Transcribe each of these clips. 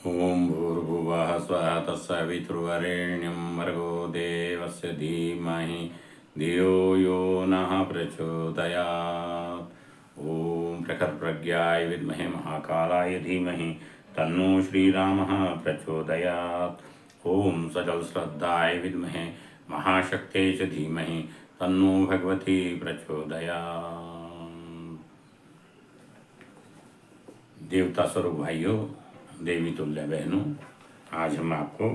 ओम भूर्भुवः स्वः तत्सवितुर्वरेण्यं भर्गो देवस्य धीमहि धियो यो नः प्रचोदयात्। ओम प्रखरप्रज्ञाय विद्महे महाकालाय धीमहि तन्नो श्रीरामः प्रचोदयात्। ओम सजलश्रद्धाय विद्महे महाशक्त्यै च धीमहि तन्नो भगवती प्रचोदयात्। देवता स्वरूप भाइयों, देवी तुल्य बहनों, आज हम आपको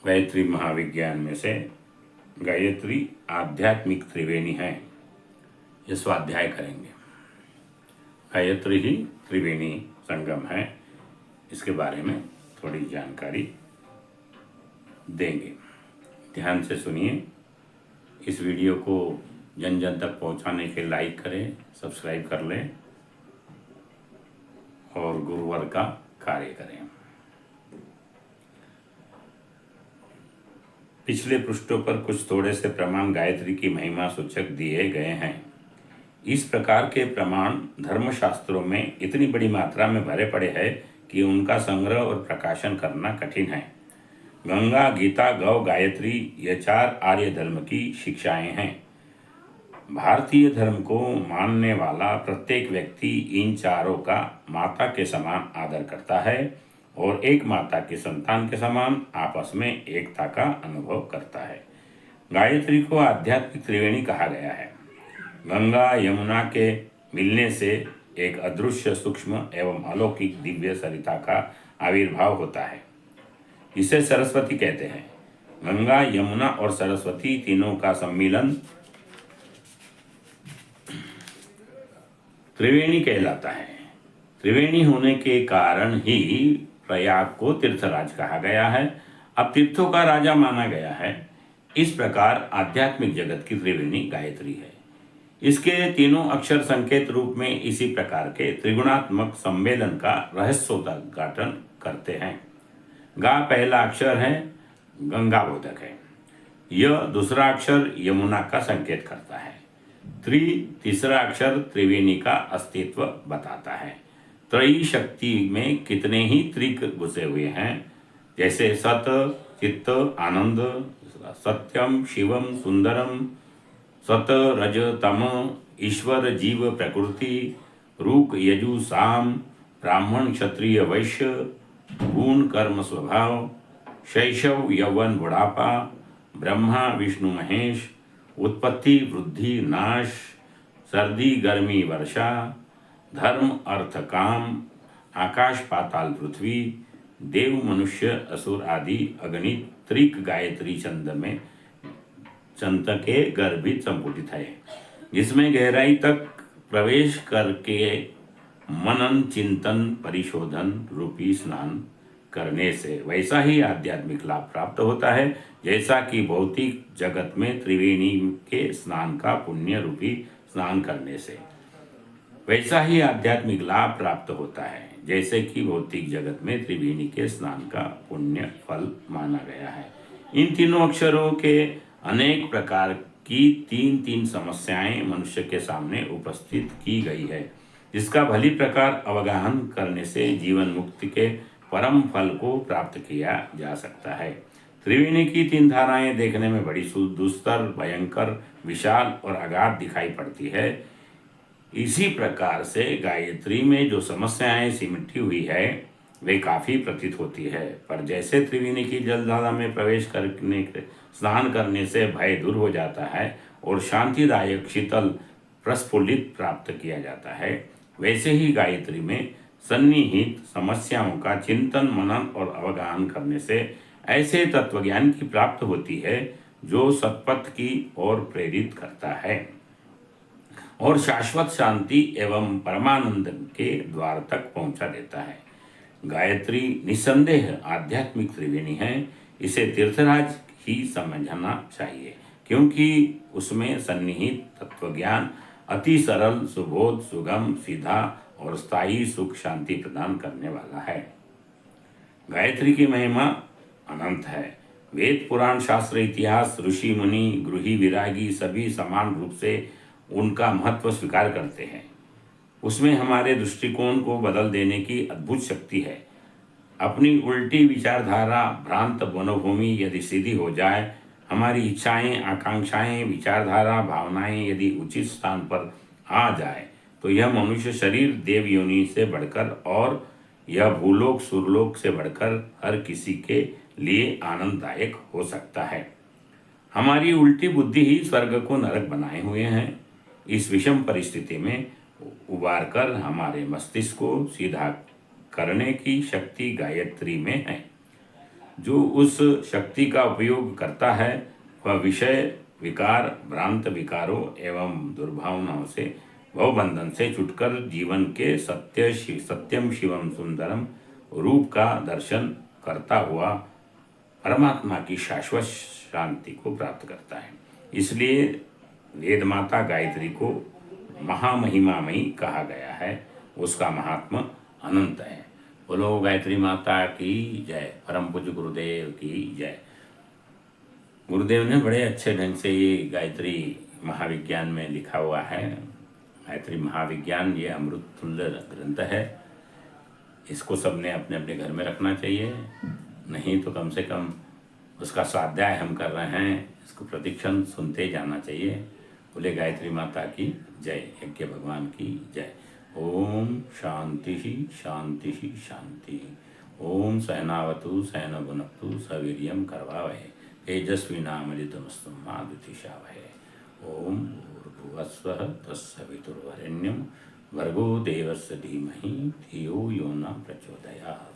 गायत्री महाविज्ञान में से गायत्री आध्यात्मिक त्रिवेणी है ये स्वाध्याय करेंगे। गायत्री ही त्रिवेणी संगम है, इसके बारे में थोड़ी जानकारी देंगे। ध्यान से सुनिए। इस वीडियो को जन जन तक पहुंचाने के लाइक करें, सब्सक्राइब कर लें और गुरुवर का कार्य करें। पिछले पृष्ठों पर कुछ थोड़े से प्रमाण गायत्री की महिमा सूचक दिए गए हैं। इस प्रकार के प्रमाण धर्मशास्त्रों में इतनी बड़ी मात्रा में भरे पड़े हैं कि उनका संग्रह और प्रकाशन करना कठिन है। गंगा, गीता, गौ, गायत्री ये चार आर्य धर्म की शिक्षाएं हैं। भारतीय धर्म को मानने वाला प्रत्येक व्यक्ति इन चारों का माता के समान आदर करता है और एक माता की संतान के समान आपस में एकता का अनुभव करता है। गायत्री को आध्यात्मिक त्रिवेणी कहा गया है। गंगा यमुना के मिलने से एक अदृश्य, सूक्ष्म एवं अलौकिक दिव्य सरिता का आविर्भाव होता है। इसे सरस्वती कहते हैं। गंगा, यमुना और सरस्वती तीनों का सम्मिलन त्रिवेणी कहलाता है। त्रिवेणी होने के कारण ही प्रयाग को तीर्थराज कहा गया है। अब तीर्थों का राजा माना गया है। इस प्रकार आध्यात्मिक जगत की त्रिवेणी गायत्री है। इसके तीनों अक्षर संकेत रूप में इसी प्रकार के त्रिगुणात्मक सम्मेलन का रहस्योद्घाटन करते हैं। गा पहला अक्षर है, गंगा बोधक है। य दूसरा अक्षर यमुना का संकेत करता है। त्रि तीसरा अक्षर त्रिवेणी का अस्तित्व बताता है। त्रयी शक्ति में कितने ही त्रिक घुसे हुए हैं, जैसे सत, चित्त, आनंद, सत्यम, शिवम, सुंदरम, सत, रज, तम, ईश्वर, जीव, प्रकृति, रूक, यजु, साम, ब्राह्मण, क्षत्रिय, वैश्य, गुण, कर्म, स्वभाव, शैशव, यौवन, बुढ़ापा, ब्रह्मा, विष्णु, महेश, उत्पत्ति, वृद्धि, नाश, सर्दी, गर्मी, वर्षा, धर्म, अर्थ, काम, आकाश, पाताल, पृथ्वी, देव, मनुष्य, असुर आदि अगणित त्रिक गायत्री छंद के गर्भित संपुटित है, जिसमें गहराई तक प्रवेश करके मनन, चिंतन, परिशोधन रूपी स्नान करने से वैसा ही आध्यात्मिक लाभ प्राप्त होता है जैसा कि भौतिक जगत में त्रिवेणी के स्नान का पुण्य रूपी स्नान करने से वैसा ही आध्यात्मिक लाभ प्राप्त होता है जैसे कि भौतिक जगत में त्रिवेणी के स्नान का पुण्य फल माना गया है। इन तीनों अक्षरों के अनेक प्रकार की तीन तीन समस्याएं मनुष्य के सामने उपस्थित की गई है, जिसका भली प्रकार अवगाहन करने से जीवन मुक्ति के परम फल को प्राप्त किया जा सकता है। त्रिवेणी की तीन धाराएं देखने में बड़ी दुस्तर, भयंकर, विशाल और अगाध दिखाई पड़ती है। इसी प्रकार से गायत्री में जो समस्याएं सिमटी हुई है वे काफी प्रतीत होती है, पर जैसे त्रिवेणी की जलधारा में प्रवेश करने स्नान करने से भय दूर हो जाता है और शांतिदायक शीतल प्रस्फुलित प्राप्त किया जाता है, वैसे ही गायत्री में सन्निहित समस्याओं का चिंतन, मनन और अवगाहन करने से ऐसे तत्वज्ञान की प्राप्त होती है जो सत्पथ की ओर प्रेरित करता है और शाश्वत शांति एवं परमानंद के द्वार तक पहुंचा देता है। गायत्री निसंदेह आध्यात्मिक त्रिवेणी है। इसे तीर्थराज ही समझना चाहिए, क्योंकि उसमें सन्निहित तत्वज्ञान अति सरल, सुबोध, सुगम, सीधा और स्थायी सुख शांति प्रदान करने वाला है। गायत्री की महिमा अनंत है। वेद, पुराण, शास्त्र, इतिहास, ऋषि, मुनि, गृही, विरागी सभी समान रूप से उनका महत्व स्वीकार करते हैं। उसमें हमारे दृष्टिकोण को बदल देने की अद्भुत शक्ति है। अपनी उल्टी विचारधारा, भ्रांत मनोभूमि यदि सीधी हो जाए, हमारी इच्छाएं, आकांक्षाएं, विचारधारा, भावनाएं यदि उचित स्थान पर आ जाए, तो यह मनुष्य शरीर देव योनि से बढ़कर और यह भूलोक सुरलोक से बढ़कर हर किसी के लिए आनंददायक हो सकता है। हमारी उल्टी बुद्धि ही स्वर्ग को नरक बनाए हुए हैं। इस विषम परिस्थिति में उबार कर हमारे मस्तिष्क को सीधा करने की शक्ति गायत्री में है। जो उस शक्ति का उपयोग करता है वह विषय विकार, भ्रांत विकारों एवं दुर्भावनाओं से, भवबंधन से छुटकर जीवन के सत्यम शिवम सुंदरम रूप का दर्शन करता हुआ परमात्मा की शाश्वत शांति को प्राप्त करता है। इसलिए वेद माता गायत्री को महामहिमामयी कहा गया है। उसका महात्मा अनंत है। बोलो गायत्री माता की जय। परम पूज्य गुरुदेव की जय। गुरुदेव ने बड़े अच्छे ढंग से ये गायत्री महाविज्ञान में लिखा हुआ है। गायत्री महाविज्ञान ये अमृत तुल्य ग्रंथ है। इसको सबने अपने अपने घर में रखना चाहिए, नहीं तो कम से कम उसका स्वाध्याय हम कर रहे हैं, इसको प्रतिक्षण सुनते जाना चाहिए। बोले गायत्री माता की जय, यज्ञ भगवान की जय। ओम शांति ही शांति ही शांति। ओम सहनावतु सहन भुनक्तु सवीर्यम करवावहे तेजस्विनामृतमस्तु मा द्वितीषावहे। ओम भूर्भुवस्वः तत्सवितुर्वरेण्यं भर्गो देवस्य धीमहि धियो यो न प्रचोदयात्।